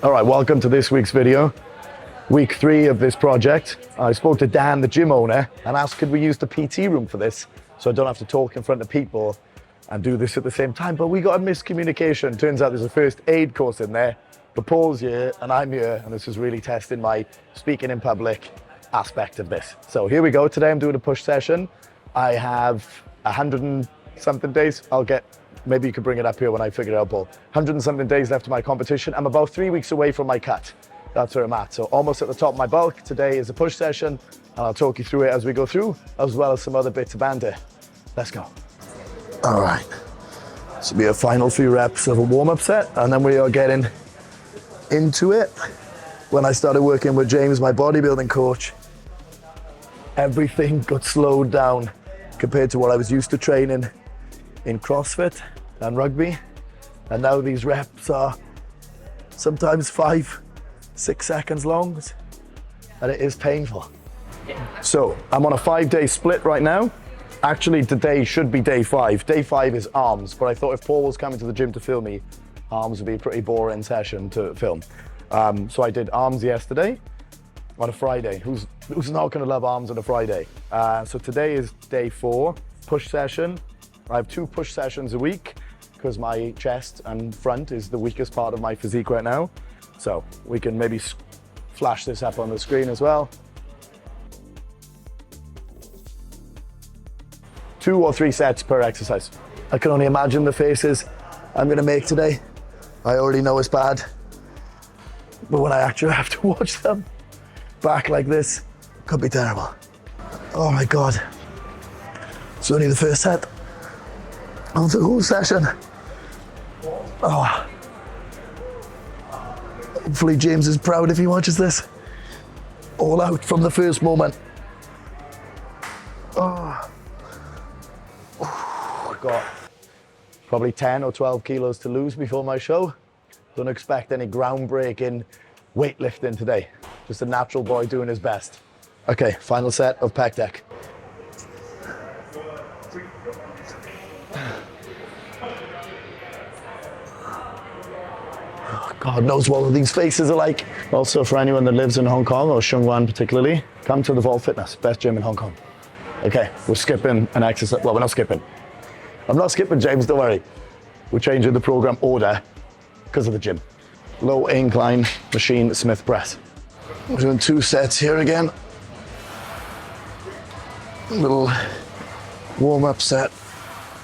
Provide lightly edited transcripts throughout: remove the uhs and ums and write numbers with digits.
All right, welcome to this week's video. Week 3 of this project. I spoke to Dan, the gym owner, and asked could we use the PT room for this so I don't have to talk in front of people and do this at the same time. But we got a miscommunication. Turns out there's a first aid course in there. But Paul's here and I'm here, and this is really testing my speaking in public aspect of this. So here we go. Today I'm doing a push session. I have 100 and something days. Maybe you could bring it up here when I figure it out, Paul. 100 and something days left of my competition. I'm about 3 weeks away from my cut. That's where I'm at. So almost at the top of my bulk. Today is a push session, and I'll talk you through it as we go through, as well as some other bits of banter. Let's go. All right. This will be a final few reps of a warm-up set, and then we are getting into it. When I started working with James, my bodybuilding coach, everything got slowed down compared to what I was used to training in CrossFit and rugby. And now these reps are sometimes 5-6 seconds long, and it is painful. So I'm on a 5-day split right now. Actually, today should be day 5. Day 5 is arms, but I thought if Paul was coming to the gym to film me, arms would be a pretty boring session to film. So I did arms yesterday on a Friday. Who's not gonna love arms on a Friday? So today is day 4, push session. I have 2 push sessions a week because my chest and front is the weakest part of my physique right now. So we can maybe flash this up on the screen as well. 2 or 3 sets per exercise. I can only imagine the faces I'm gonna make today. I already know it's bad, but when I actually have to watch them back like this, it could be terrible. Oh my God. It's only the first set of the whole session. Oh. Hopefully James is proud if he watches this. All out from the first moment. Oh. I've got probably 10 or 12 kilos to lose before my show. Don't expect any groundbreaking weightlifting today. Just a natural boy doing his best. Okay, final set of pec deck. God knows what all these faces are like. Also, for anyone that lives in Hong Kong, or Shenzhen particularly, come to the Vault Fitness, best gym in Hong Kong. Okay, we're skipping an exercise. Well, we're not skipping. I'm not skipping, James, don't worry. We're changing the program order because of the gym. Low incline machine Smith press. We're doing 2 sets here again. A little warm-up set.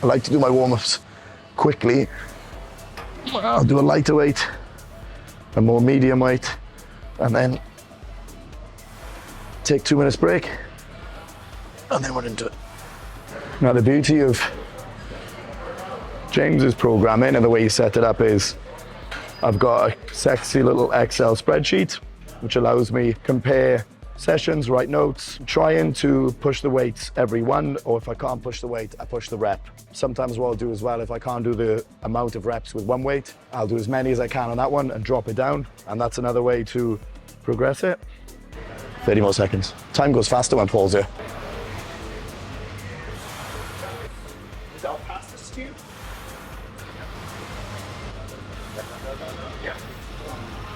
I like to do my warm-ups quickly. I'll do a lighter weight, a more medium weight, and then take 2 minutes break, and then we're into it. Now the beauty of James's programming and the way he set it up is I've got a sexy little Excel spreadsheet which allows me to compare sessions, write notes, trying to push the weights every one, or if I can't push the weight, I push the rep. Sometimes what I'll do as well, if I can't do the amount of reps with one weight, I'll do as many as I can on that one and drop it down, and that's another way to progress it. 30 more seconds. Time goes faster when Paul's here. Is that past the stew?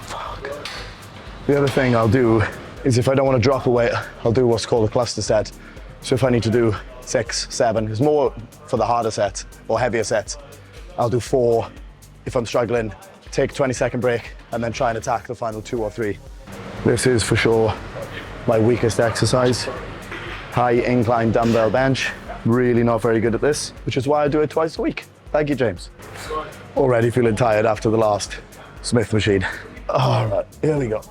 Fuck. The other thing I'll do is if I don't want to drop a weight, I'll do what's called a cluster set. So if I need to do 6, 7, it's more for the harder sets or heavier sets. I'll do 4 if I'm struggling, take a 20-second break, and then try and attack the final 2 or 3. This is for sure my weakest exercise. High incline dumbbell bench. Really not very good at this, which is why I do it twice a week. Thank you, James. Already feeling tired after the last Smith machine. All right, here we go.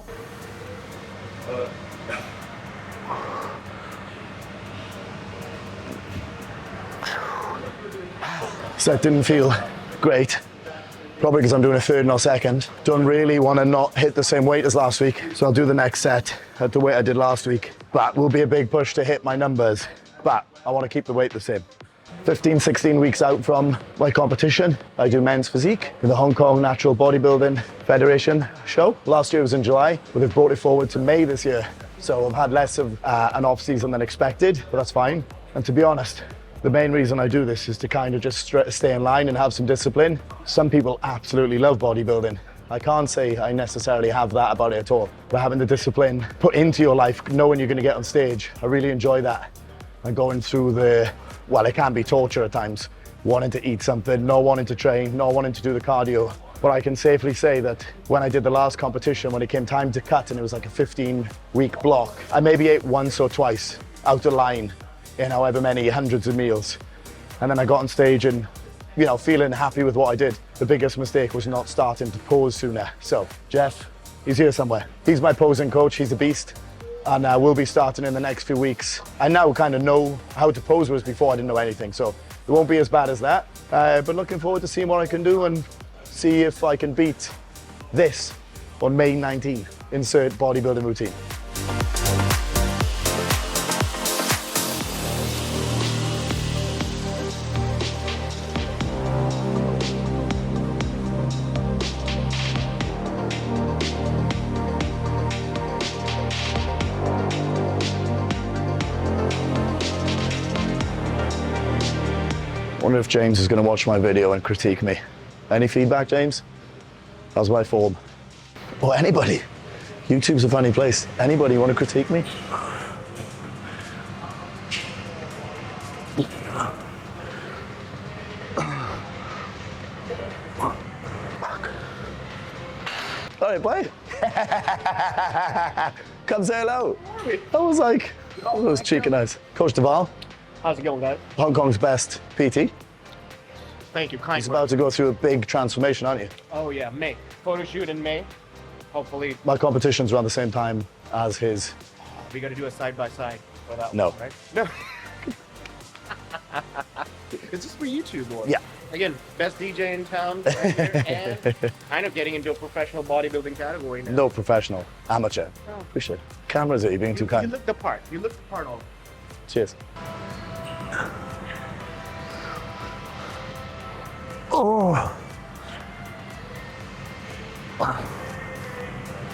Set didn't feel great, probably because I'm doing a third, not second. Don't really want to not hit the same weight as last week, so I'll do the next set at the weight I did last week. That will be a big push to hit my numbers, but I want to keep the weight the same. 15, 16 weeks out from my competition, I do men's physique in the Hong Kong Natural Bodybuilding Federation show. Last year was in July, but they've brought it forward to May this year. So I've had less of an off season than expected, but that's fine. And to be honest, the main reason I do this is to kind of just stay in line and have some discipline. Some people absolutely love bodybuilding. I can't say I necessarily have that about it at all. But having the discipline put into your life, knowing you're going to get on stage, I really enjoy that. And going through well, it can be torture at times, wanting to eat something, not wanting to train, not wanting to do the cardio. But I can safely say that when I did the last competition, when it came time to cut and it was like a 15-week block, I maybe ate once or twice out of line in however many hundreds of meals. And then I got on stage and, you know, feeling happy with what I did. The biggest mistake was not starting to pose sooner. So Jeff, he's here somewhere. He's my posing coach, he's a beast. And we'll be starting in the next few weeks. I now kind of know how to pose, whereas before I didn't know anything. So it won't be as bad as that. But looking forward to seeing what I can do and see if I can beat this on May 19th. Insert bodybuilding routine. I wonder if James is going to watch my video and critique me. Any feedback, James? How's my form? Or anybody. YouTube's a funny place. Anybody want to critique me? All right, bye. Come say hello. I was like, oh, those cheeky eyes. Coach Duval. How's it going, guys? Hong Kong's best PT. Thank you, kind He's about to go through a big transformation, aren't you? Oh yeah, May. Photo shoot in May. Hopefully, My competition's around the same time as his. we got to do a side by side. No. Right? No. It's just for YouTube, boy. Yeah. Again, best DJ in town right here, and kind of getting into a professional bodybuilding category now. No professional, amateur. Oh. Appreciate it. Cameras, are you being too You kind? look the part. You look the part all. Cheers. Oh.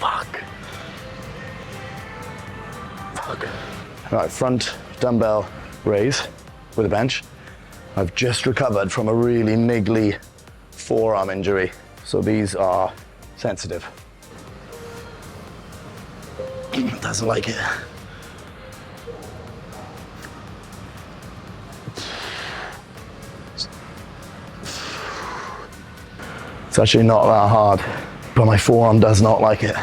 Fuck. Fuck. All right, front dumbbell raise with a bench. I've just recovered from a really niggly forearm injury, so these are sensitive. Doesn't like it. It's actually not that hard, but my forearm does not like it.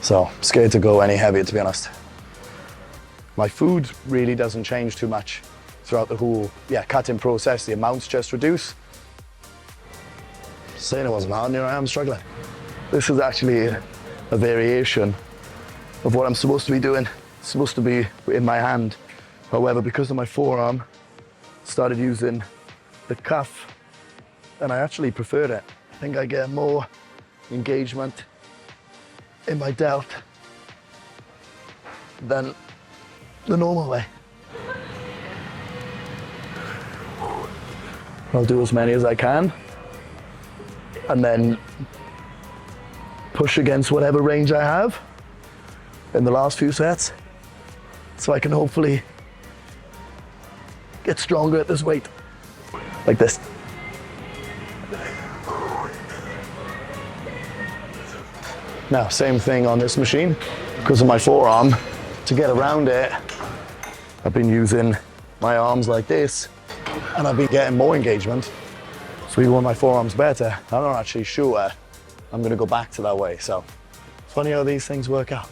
So I'm scared to go any heavier, to be honest. My food really doesn't change too much throughout the whole cutting process. The amounts just reduce. Saying it wasn't hard, and here I am struggling. This is actually a variation of what I'm supposed to be doing. It's supposed to be in my hand. However, because of my forearm, started using the cuff, and I actually preferred it. I think I get more engagement in my delt than the normal way. I'll do as many as I can and then push against whatever range I have in the last few sets so I can hopefully get stronger at this weight, like this. Now, same thing on this machine. Because of my forearm, to get around it, I've been using my arms like this, and I've been getting more engagement. So even when my forearm's better, I'm not actually sure I'm gonna go back to that way. So, funny how these things work out.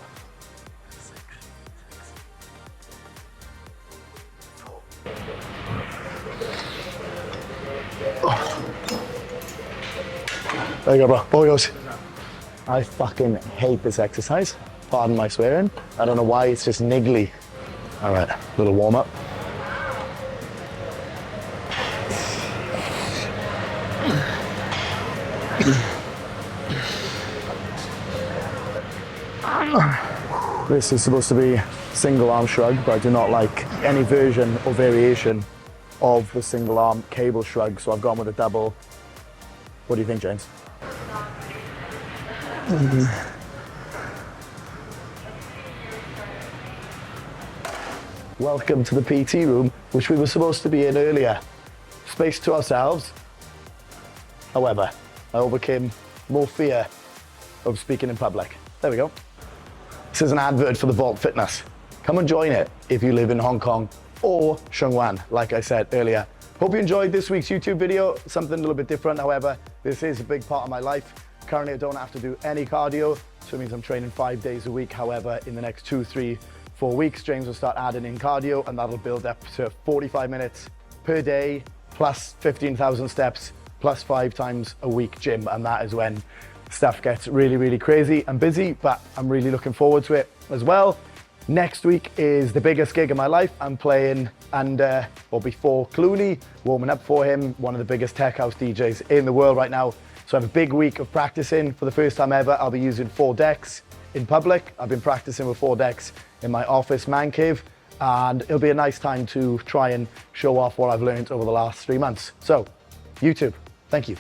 There you go, bro. All yours. I fucking hate this exercise. Pardon my swearing. I don't know why, it's just niggly. All right, little warm up. This is supposed to be single arm shrug, but I do not like any version or variation of the single arm cable shrug, so I've gone with a double. What do you think, James? Welcome to the PT room, which we were supposed to be in earlier. Space to ourselves. However, I overcame more fear of speaking in public. There we go. This is an advert for the Vault Fitness. Come and join it if you live in Hong Kong or Shenzhen, like I said earlier. Hope you enjoyed this week's YouTube video, something a little bit different. However, this is a big part of my life. Currently, I don't have to do any cardio, so it means I'm training 5 days a week. However, in the next 2, 3, 4 weeks, James will start adding in cardio, and that'll build up to 45 minutes per day, plus 15,000 steps, plus 5 times a week gym. And that is when stuff gets really, really crazy and busy, but I'm really looking forward to it as well. Next week is the biggest gig of my life. I'm playing before Clooney, warming up for him, one of the biggest tech house DJs in the world right now. So I have a big week of practicing. For the first time ever, I'll be using 4 decks in public. I've been practicing with 4 decks in my office man cave, and it'll be a nice time to try and show off what I've learned over the last 3 months. So, YouTube, thank you.